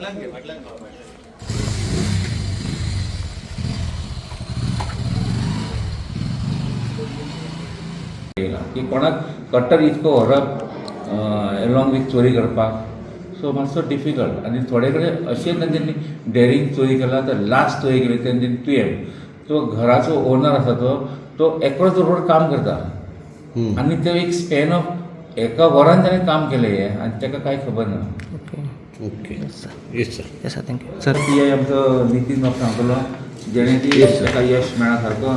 की कोणाक कट्टर इतको व्हरप एलॉंग वीथ चोरी करपाक, सो मातसो डिफिकल्ट. आनी थोडे कडेन अशें तेंच्यांनी डेरिंग चोरी केला, तर लास्ट चोरी केली तेंच्यांनी तुयेन तो घराचो ओनर आसा तो एकलोच रोड काम करता आनी तो एक स्पॅन ऑफ एका वरान ताणें काम केलें हें आनी ताका कांय खबर ना. Okay yes sir sir thank you sir. P I आमचो नितीन म्हाका सांगतलो जेणे ती ताका यश मेळ्ळा सारको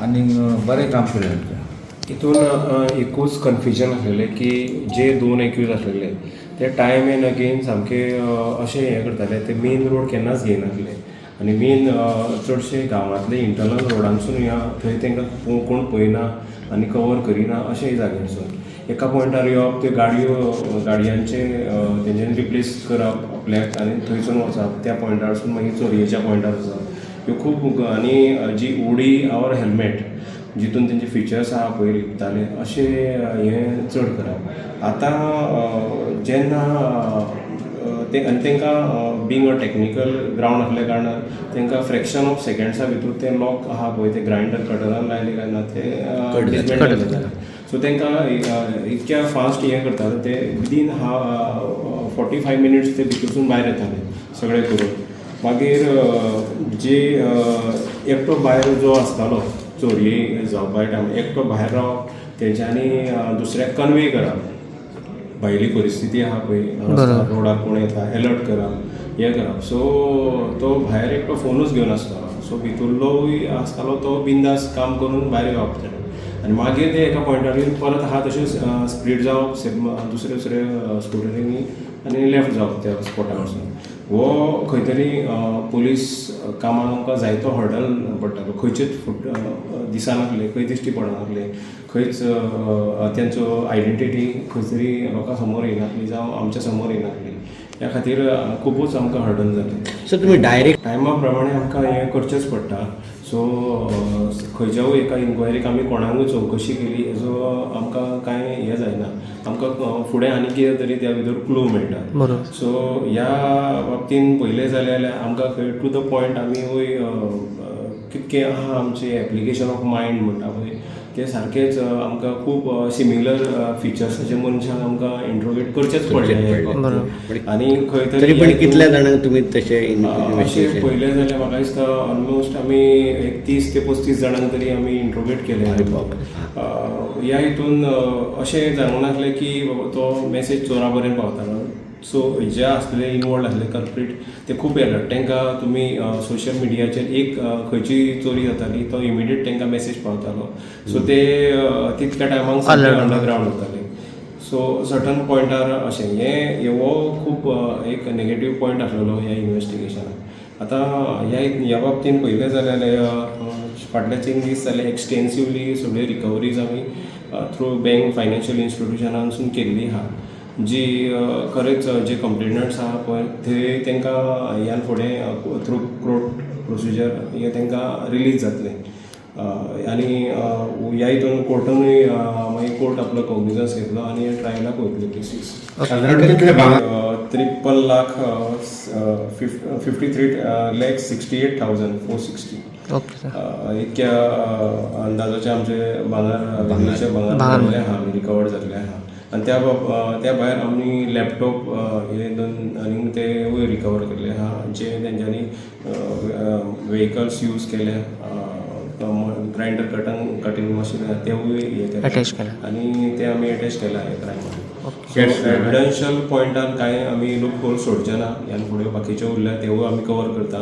आनी बरें काम केलें आमचें. हितून एकूच कन्फ्युजन आसलेलें की जे 2 एक्यूज आसलेले ते टायम एंड अगेन सामके अशें हें करताले, ते मेन रोड केन्नाच घेयनासले आनी मेन चडशे गांवांतले इंटरनल रोडांसून या थंय तांकां कोण पळयना आनी कवर करिना अशेंय जाग्यारसून एका पॉयंटार येवप, त्यो गाडयांचे तेंच्यांनी रिप्लेस करप आपल्याक आनी थंयसून वचप त्या पॉयंटारसून मागीर चोरयेच्या पॉयंटार वचप. ह्यो खूब आनी जी उडी ऑर हेल्मेट जितून तेंचे फिचर्स आहा पळय लिपताले अशें हें चड करप. आतां जेन्ना आनी तांकां बींग अ टॅक्निकल ग्रावंड आसल्या कारणान तांकां फ्रॅक्शन ऑफ सेकंड्सा भितर ते लॉक आहा पळय ते ग्रायंडर कटरान लायले काय ना ते डिसमेंटल जाता. सो तांकां इतक्या फास्ट हें करताले ते विदीन 45 मिनिट्स ते भितरसून भायर येताले सगळें करून. मागीर जे एकटो भायर जो आसतालो चोरये जावपा टायम एकटो भायर रावप तेंच्यांनी दुसऱ्याक कन्वे करप, भायली परिस्थिती आहा पळय रोडार कोण येता अलर्ट करप हें करप. सो तो भायर एकटो फोनूच घेवन आसतालो, सो भितुरलोय आसतालो तो बिंदास काम करून भायर येवप ताणें आनी मागीर ते एका पॉयंटार परत आहा तशें स्प्लीट जावप दुसरे स्कुटरींनी आनी लेफ्ट जावप त्या स्पॉटार वचून. हो खंय तरी पुलीस कामाक आमकां जायतो हर्डल पडटालो, खंयचेच दिसनासले, खंय दिश्टी पडनासले, खंयच तेंचो आयडेंटिटी खंय तरी लोकां समोर येनासली जावं आमच्या समोर येनासली. त्या खातीर खुबूच आमकां हर्डल जालें. सर तुमी डायरेक्ट टायमा प्रमाणे आमकां हें करचेंच पडटा. सो खंयच्याय एका इन्क्वायरीक आमी कोणाकूय चवकशी केली हेजो आमकां कांय हें जायना, आमकां फुडें आनी कितें तरी त्या भितर क्लू मेळटा. सो ह्या बाबतीन पयलें जालें जाल्यार आमकां खंय टू द पॉयंट आमी वय कितकें आहा आमचें एप्लिकेशन ऑफ मायंड म्हणटा पळय ते सारकेंच आमकां खूब सिमिलर फिचर्साचे मनशाक आमकां इंट्रोगेट करचेच पडलें. आनी खंय तरी पण कितल्या जाणांक तुमी तशें अशें पयलें जाल्यार म्हाका दिसता ऑलमोस्ट आमी एक 30 ते 35 जाणांक तरी आमी इंट्रोगेट केले. ह्या हितून अशें जावंक नासलें की तो मॅसेज चोरा पर्यंत पावतालो. सो जे आसले इनवॉल्ड आसले कल्प्रीट ते खूब अलर्ट, तांकां तुमी सोशल मिडियाचेर एक खंयची चोरी जाताली तो इमिडिएट तांकां मॅसेज पावतालो. सो ते तितक्या टायमाक अंडरग्रावंड जाताले. सो सर्टन पॉयंटार अशें हो खूब एक नेगेटीव पॉयंट आसलेलो ह्या इन्वेस्टिगेशनाक. आतां ह्या बाबतीन पयलें जाल्यार फाटले 3 दीस जाले एक्सटेन्सिवली सगळ्यो रिकवरीज आमी थ्रू बँक फायनान्शियल इन्स्टिट्यूशनांसून केल्ली आहा, जी खरेंच जे कंप्लेनंट्स आहा पळय थंय तांकां ह्यान फुडें थ्रू कोर्ट प्रोसिजर हें तांकां रिलीज जातलें. आनी ह्या हितून कोर्टानूय मागीर कोर्ट आपलो कॉग्निजन्स घेतलो आनी ट्रायलाक वयतले केसीस. 53,68,460 इतक्या अंदाजाचे आमचे भांगर आहा रिकवर जाल्ले आहा. आनी त्या भायर आमी लॅपटॉप हे 2 आनी ते वयर रिकवर केल्ले आहा जे तेंच्यांनी व्हेकल्स यूज केले, ग्रायंडर कटींग मशीन तेवूय अटॅच केला आनी ते आमी अटॅच केला हे क्रायमान. एविडेन्शियल पॉयंटान कांय आमी लूप होल सोडचे ना, ह्यान फुडें बाकीचे उरल्या तेवूय आमी कवर करता.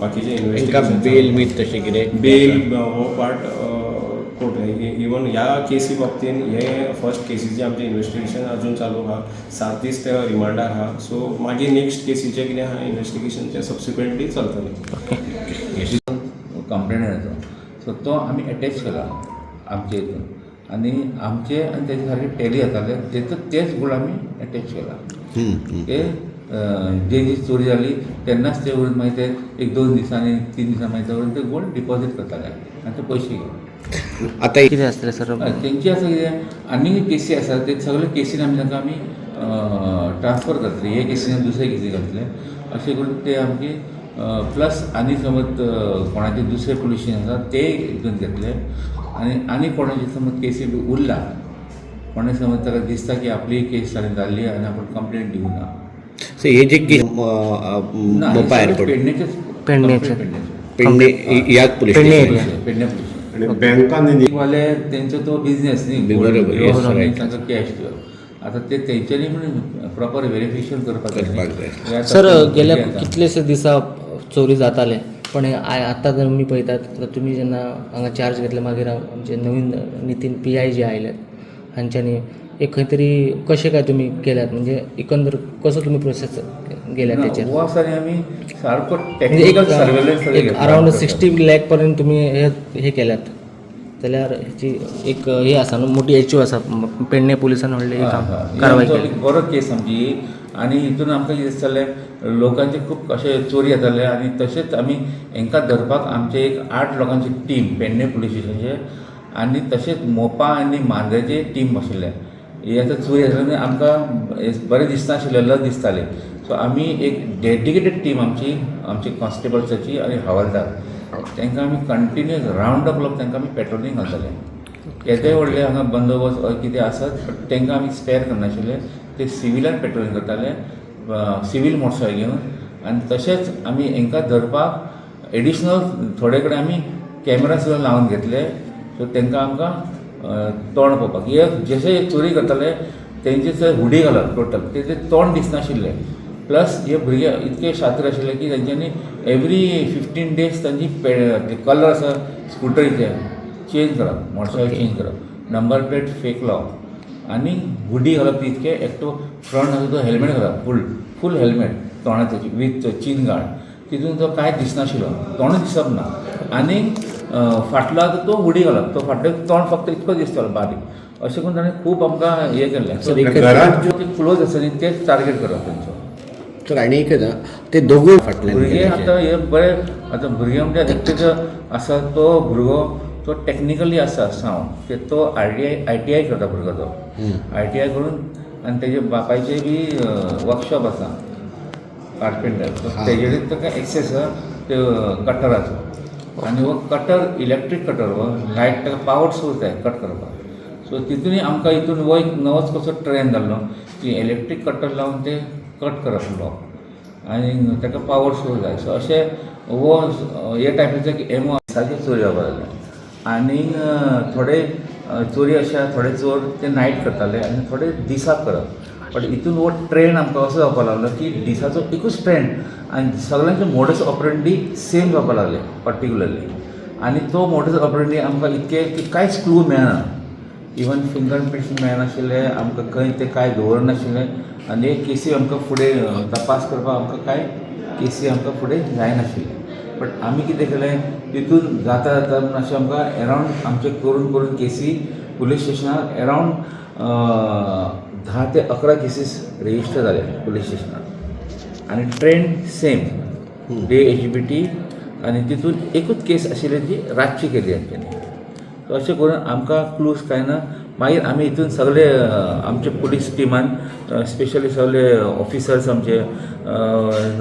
बाकीचे इन्वेस्टिगेशन बेल मीत तशें कितें बेल हो पार्ट कोर्ट इवन ह्या केसी बाबतीन हे फर्स्ट केसीचे आमचें इन्वेस्टिगेशन अजून चालू आहा. 7 दीस ते रिमांडार आहा. सो मागीर नेक्स्ट केसीचें कितें आहा इन्वेस्टिगेशनचें सबसिक्वेंटली चलतलें. कंप्लेनराचो सो तो आमी अटॅच केला आमचे हितून आनी आमचे आनी तेजे सारके टॅली जाताले तेच गोल्ड आमी अटॅच केला. ते जे दीस चोरी जाली तेन्नाच ते वरून मागीर ते 1-2 दिसांनी 3 दिसां मागीर वरून ते गोल्ड डिपॉझीट करताले आनी ते पयशे घेवन आतां कितें आसतलें सर तेंची आसा कितें आनी केसी आसा ते सगळे केसीन आमी तांकां आमी ट्रान्सफर करतले एक केसीन दुसऱ्या केसी घातले अशें करून ते आमची प्लस आनी समज कोणाचे दुसरे पुलीस स्टेशन आसा ते हितून घेतले आनी कोणाची समज केसी बी उरला कोणें समज ताका दिसता की आपली केस ताणें जाल्ली आनी आपण कंप्लेंट दिवना सो हे जे केस मोपा एअरपोर्ट पेडण्याचे पेडणे ह्याच पुलीस स्टेशन पेडणे पुलीस आणि बँकांनी वाले तेंचो तो बिझनेस न्ही बरोबर, yes, right. तांकां कॅश दिवप आतां ते तेंच्यांनी पण प्रॉपर व्हेरिफिकेशन करपाक जाय सर गेल्या कितलेशे दिसा चोरी जाताले पण आतां जर आमी पळयतात तुमी जेन्ना हांगा चार्ज घेतले मागीर आमचे नवीन नितीन PI जे आयले हांच्यांनी एक खंय तरी कशें काय तुमी केल्यात म्हणजे एकंदर कसो तुमी प्रोसेस गेल्यात तेचेर हो आनी आमी सारको टेक्निकल सर्वेलन्स एक अरावंड 60 लाख पर्यंत तुमी हे केल्यात जाल्यार हेची एक हे आसा न्हू मोठी HO आसा पेडणे पुलिसान व्हडली कारवाय केली बरो केस आमची आनी हितून आमकां कितें दिसतालें लोकांचे खूब अशे चोरी येताले आनी तशेंच आमी हांकां धरपाक आमचे एक 8 लोकांची टीम पेडणे पुलीस स्टेशनाचे आनी तशेंच मोपा आनी मांद्रेचे टीम बशिल्ले हे आतां चोरी जाताले आमकां बरें दिसनाशिल्लें लज दिसतालें सो आमी एक डेडिकेटेड टीम आमची कॉन्स्टेबल्साची आनी हवालदार तांकां आमी कंटिन्यूअस रावंड अप क्लॉक तांकां आमी पेट्रोलिंग घालताले केदेय व्हडले हांगा बंदोबस्त कितें आसत बट तांकां आमी स्पेर करनाशिल्ले ते सिविलान पेट्रोलिंग करताले सिवील मोटरसायकल घेवन आनी तशेंच आमी हांकां धरपाक एडिशनल थोडे कडेन आमी कॅमेरा सुद्दां लावन घेतले सो तांकां आमकां तोंड पळोवपाक हे जशे चोरी करताले तेंचे थंय हुडी घालप टोटल तेजे तोंड दिसनाशिल्ले प्लस हे भुरगे इतके शात्र आशिल्ले की तेंच्यांनी एवरी 15 days तांची कलर आसा स्कुटरीचे चेंज करप मोटरसायकल चेंज करप नंबर प्लेट फेक लावप आनी हुडी घालप इतके एकटो फ्रंट आसा तो हेल्मेट घालप फूल हेल्मेट तोंडाचे वीथ चीन गार्ड तितून तो कांय दिसनाशिल्लो तोंड दिसप ना आनी फाटलो आसा तो हुडी घालप तो फाटलो तोंड फक्त इतको दिसतालो बारीक अशें करून ताणें खूब आमकां हें केल्लें घरांत ज्यो क्लोज आसा न्ही तेच टार्गेट करप तेंचो तर आनी एक ते दोगूय फाटल्यान भुरगे आतां हे बरे आतां भुरगे म्हणजे एकटेच आसा तो भुरगो तो टॅक्निकली आसा सावंड तो ITI करता भुरगो तो ITI करून आनी तेजे बापायचे बी वर्कशॉप आसा कार्पेंटर तेजेर ताका एक्सेस आसा ते कटराचो आनी हो कटर इलेक्ट्रीक कटर हो लायट ताका पावर सोर्स जाय कट करपाक सो तितूनय आमकां हितून हो एक नवोच कसो ट्रेंड जाल्लो की इलेक्ट्रीक कटर लावन ते कट करप ब्लॉक आनी ताका पावर सोर्स जाय सो अशें हो हे टायपाचो की एमो सारके चोरी जावपाक लागले आनी थोडे चोरी अशे थोडे चोर ते नायट करताले आनी थोडे दिसाक करप बट हितून हो ट्रेंड आमकां असो जावपाक लागलो की दिसाचो एकूच ट्रेंड आनी सगळ्यांचे मोडस ऑपरेंडी सेम जावपाक लागले पर्टिक्युलरली आनी तो मोडस ऑपरेंडी आमकां इतके की कांयच क्लू मेळना इवन फिंगर प्रिंट्स मेळनाशिल्ले आमकां खंय ते कांय दवरनाशिल्ले आनी केसी आमकां फुडें तपास करपाक आमकां कांय केसी आमकां फुडें जायनाशिल्ले बट आमी कितें केलें तितून जाता जाता म्हूण अशें आमकां एरावंड आमचे करून करून केसी पुलीस स्टेशनार एरावंड 10 ते 11 केसीस रेजिस्टर जाले पुलीस स्टेशनार आनी ट्रेंड सेम डे HBT आनी तितून एकूच केस आशिल्ली जी रातची केली तांच्यांनी सो अशें करून आमकां क्लूज कांय ना मागीर आमी हितून सगळे आमचे पुलीस टिमान स्पेशली सगळे ऑफिसर्स आमचे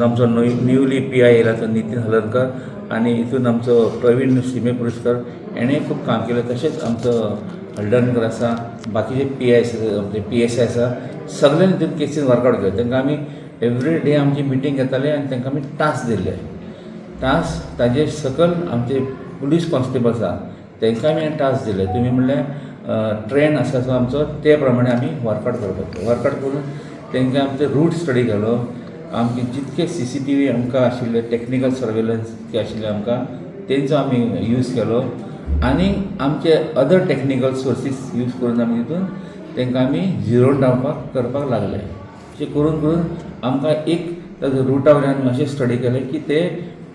आमचो न्यूली PI येयला तो नितीन हलर्णकर आनी हितून आमचो प्रवीण शिमे पुरस्कार हेणें खूब काम केलें तशेंच आमचो हलर्णकर आसा बाकीचे PSI आसा सगळ्यांनी हितून केसीन वर्कआवट केले तांकां आमी एवरी डे आमची मिटींग घेताले आनी तांकां आमी टास्क दिल्ले टास्क ताजे सकल आमचे पुलीस कॉन्स्टेबल आसा तांकां आमी टास्क दिले तुमी म्हणल्यार ट्रेंड आसा जो आमचो ते प्रमाणे आमी वर्कआवट करपाचो वर्कआवट करून तांकां आमचे रूट स्टडी केलो आमचे जितके CCTV आमकां आशिल्ले टॅक्निकल सर्वेलन्स जे आशिल्ले आमकां तेंचो आमी यूज केलो आनी आमचे अदर टॅक्निकल सोर्सीस यूज करून आमी तितून तांकां आमी झिरो डावन करपाक लागले अशें करून करून आमकां एक रुटा वयल्यान अशें स्टडी केलें की ते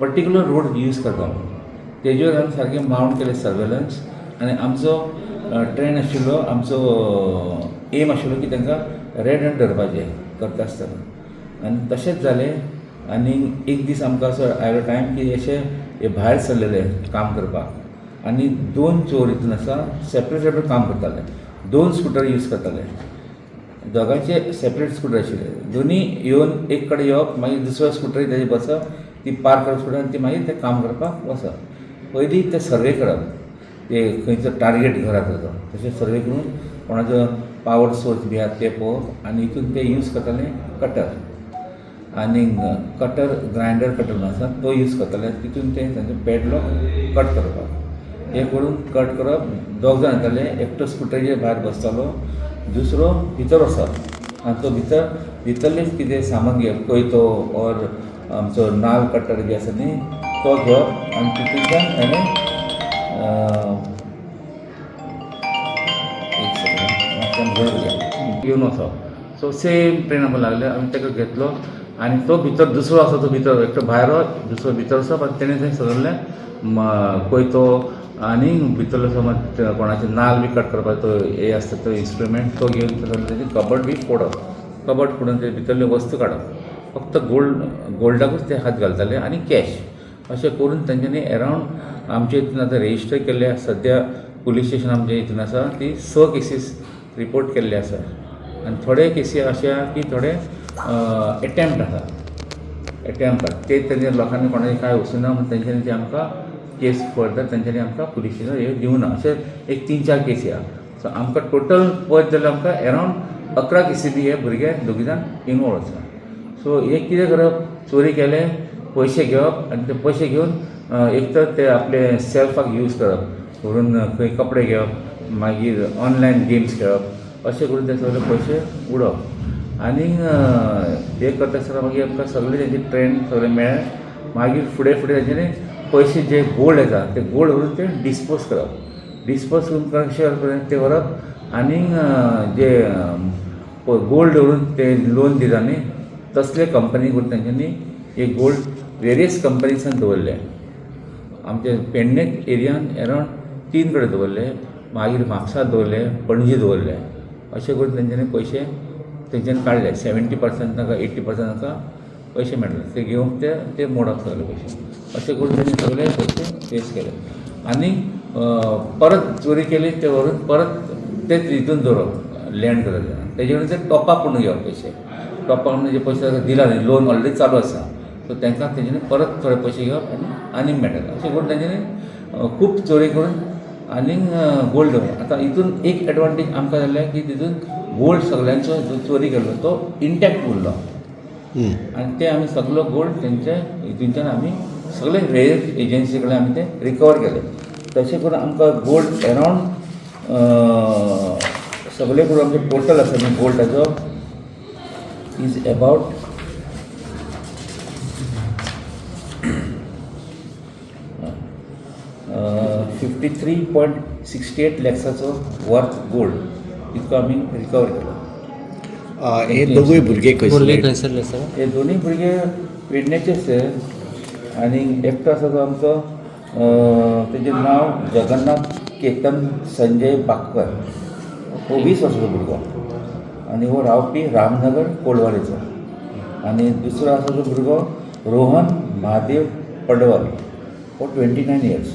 पर्टिक्युलर रोड यूज करता तेजेर आमी सारकें माउंट केलें सर्वेलन्स आनी आमचो ट्रेंड आशिल्लो आमचो एम आशिल्लो की तांकां रेड हँड धरपाचें करता आसतना आनी तशेंच जालें आनी एक दीस आमकां असो आयलो टायम की अशें हे भायर सरलेले काम करपाक आनी 2 चोर हितून आसा सेपरेट काम करताले 2 स्कुटर यूज करताले दोगांचे सेपरेट स्कूटर आशिल्ले दोनी येवन एक कडेन येवप मागीर दुसरो स्कूटर तेजे बसप ती पार्क करप स्कूटर आनी ती मागीर ते काम करपाक वचप पयलीं ते सर्वे करप ते खंयचो टार्गेट घर आसा तो तशें सर्वे करून कोणाचो पावर सोर्स बी आसा ते पळोवप आनी हितून ते यूज करताले कटर आनी कटर ग्रायंडर कटर म्हणून आसा तो यूज करताले तितून ते तांचो पॅडलॉक कट करपाक हे करून कट करप दोग जाण येताले एकटो स्कुटरीचेर भायर बसतालो दुसरो भितर वचप आनी तो भितरलेच कितें सामान घेवप कोयतो ऑर आमचो नाल कटर बी आसा न्ही तो घेवप आनी तितूंतल्यान हांवें एक सेकंड घेवन वचप सो सेम ट्रेन आमकां लागले आमी ताका घेतलो आनी तो भितर दुसरो आसा तो भितर एकटो भायर दुसरो भितर वचप आनी तेणें थंय सगळें कोयतो आनी भितरलो समज कोणाचे नाल बी कट करपाक तो हे आसता तो इंस्ट्रुमेंट तो घेवन तेजी कबड बी फोडप कबड फोडून ते भितरल्यो वस्तू काडप फक्त गोल्डाकूच ते हात घालताले आनी कॅश अशें करून तेंच्यांनी अरावंड आमचे हितून आतां रेजिस्टर केल्ले सद्या पुलीस स्टेशन आमच्या हितून आसा ती 6 केसीस रिपोर्ट केल्ले आसा आनी थोडे केसी अशे आसा की थोडे एटेम्प्ट आसा एटेम्प्ट ते तेंच्या लोकांनी कोणाचें कांय वचूना म्हण तेंच्यांनी ते आमकां केस फर्दर तेंच्यांनी आमकां पुलीस स्टेशन हे दिवना अशे एक 3-4 केसी आहा सो आमकां टोटल पळयत जाल्यार आमकां अरावंड 11 केसी बी हे भुरगे दोगी जाण इनवॉल्व आसा सो हे कितें करप चोरी केले पयशे घेवप आनी ते पयशे घेवन एक तर ते आपले सेल्फाक यूज करप व्हरून खंय कपडे घेवप मागीर ऑनलायन गेम्स खेळप अशें करून ते सगळे पयशे उडोवप आनी हे करता आसतना मागीर आमकां सगळे तेंचे ट्रेंड सगळे मेळ्ळे मागीर फुडें तेंच्यांनी पयशे जे गोल्ड येता ते गोल्ड व्हरून ते डिस्पोज करप डिस्पोज करून कशें ते व्हरप आनी जे गोल्ड व्हरून ते लोन दिता न्ही तसले कंपनी करून तेंच्यांनी हे गोल्ड वेरियस कंपनीसान दवरले आमचे पेडणे एरियान अरावंड 3 कडेन दवरले मागीर म्हापसा दवरले पणजी दवरले अशें करून तेंच्यांनी पयशे तेंच्यांनी काडले 70% ताका 80% ताका पयशे मेळ्ळे ते घेवन ते मोडप सगळे पयशे अशें करून तेणी सगळे पयशे फेस केले आनी परत चोरी केली ते व्हरून परत तेच हितून दवरप लँड करप तेजे कडेन ते टॉपाक पूण घेवप पयशे टॉपाक म्हणजे पयशे दिला न्ही लोन ऑलरेडी चालू आसा सो तांकां तेजेनी परत थोडे पयशे घेवप आनी मेळटाले अशें करून तेंच्यांनी खूब चोरी करून आनी गोल्ड दवरप आतां हितून एक एडवांटेज आमकां जालें की तितून गोल्ड सगळ्यांचो जो चोरी केल्लो तो इंटॅक्ट उरलो आनी ते आमी सगळो गोल्ड तेंचे हितूनच्यान आमी सगळे वेरियस एजन्सी कडेन आमी ते रिकवर केले तशें करून आमकां गोल्ड अरावंड सगळे करून आमचे टोटल आसा न्ही गोल्डाचो इज अबावट 53.68 लॅक्साचो वर्थ गोल्ड इतको आमी रिकवर केलो हे दोगूय भुरगे खंयसरले सर हे दोनूय भुरगे पेडणेचेच आनी एकटो आसा तो आमचो तेजें नांव जगन्नाथ केतन संजय बागकर हो 20 वर्साचो भुरगो आनी हो रावपी रामनगर कोलवाळेचो आनी दुसरो आसा तो भुरगो रोहन महादेव पडवल हो 29 इयर्स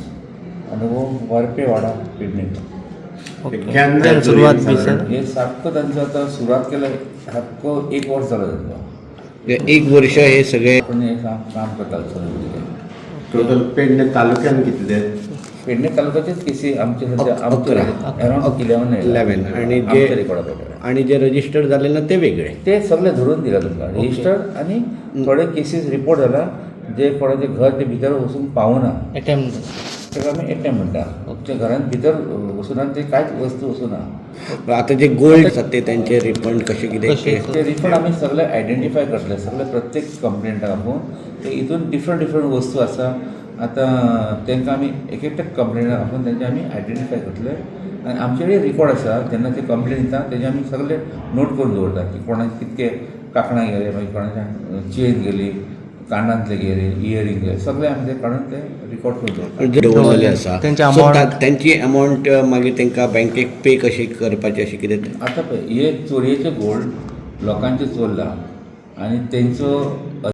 आनी हो वारपे वाडा पेडणेचो सुरवात बी सर हे सारको तांचो आतां सुरवात केल्या सारको 1 वर्स जालो तांचो 1 वर्ष हे सगळे पण हे काम करताले सगळे भुरगे टोटल पेडणे तालुक्यान कितले पेडणे तालुक्याचेच केसी आमचे सध्या अरावंड 11 आणि आणि जे रजिस्टर झाले ना ते वेगळे ते सगळे धरून दिला तुमकां रजिस्टर आनी थोडे केसीस रिपोर्ट जाला जे कोणाचे घर ते भितर वचून पावना अटेम्प्ट ताका आमी एटेम म्हणटा ते घरान भितर वचूना ते कांयच वस्तू वचूना आता जे गोल्ड आसात ते त्यांचे रिफंड कशे कितें ते रिफंड आमी सगळे आयडेंटिफाय करतले सगळे प्रत्येक कंप्लेंटाक आपूण ते हितून डिफरंट वस्तू आसा आतां तांकां आमी एक एकट्या कंप्लेंटाक आपूण तेंचे आमी आयडेंटिफाय करतले आनी आमचे कडेन रिकॉर्ड आसा जेन्ना ते कंप्लेन दिता तेजे आमी सगळे नोट करून दवरता की कोणाचे कितके कांकणां गेले मागीर कोणाच्या चेन गेली कानांतले गेले इयरिंग गेले सगळे आमी ते काडून ते रिकॉर्ड करून दवरलेले आसा त्यांचे So amount- त्यांची अमावंट मागीर तांकां बँकेक पे कशी करपाचे अशें कितें आतां पळय हे चोरयेचे गोल्ड लोकांचे चोरला आनी तेंचो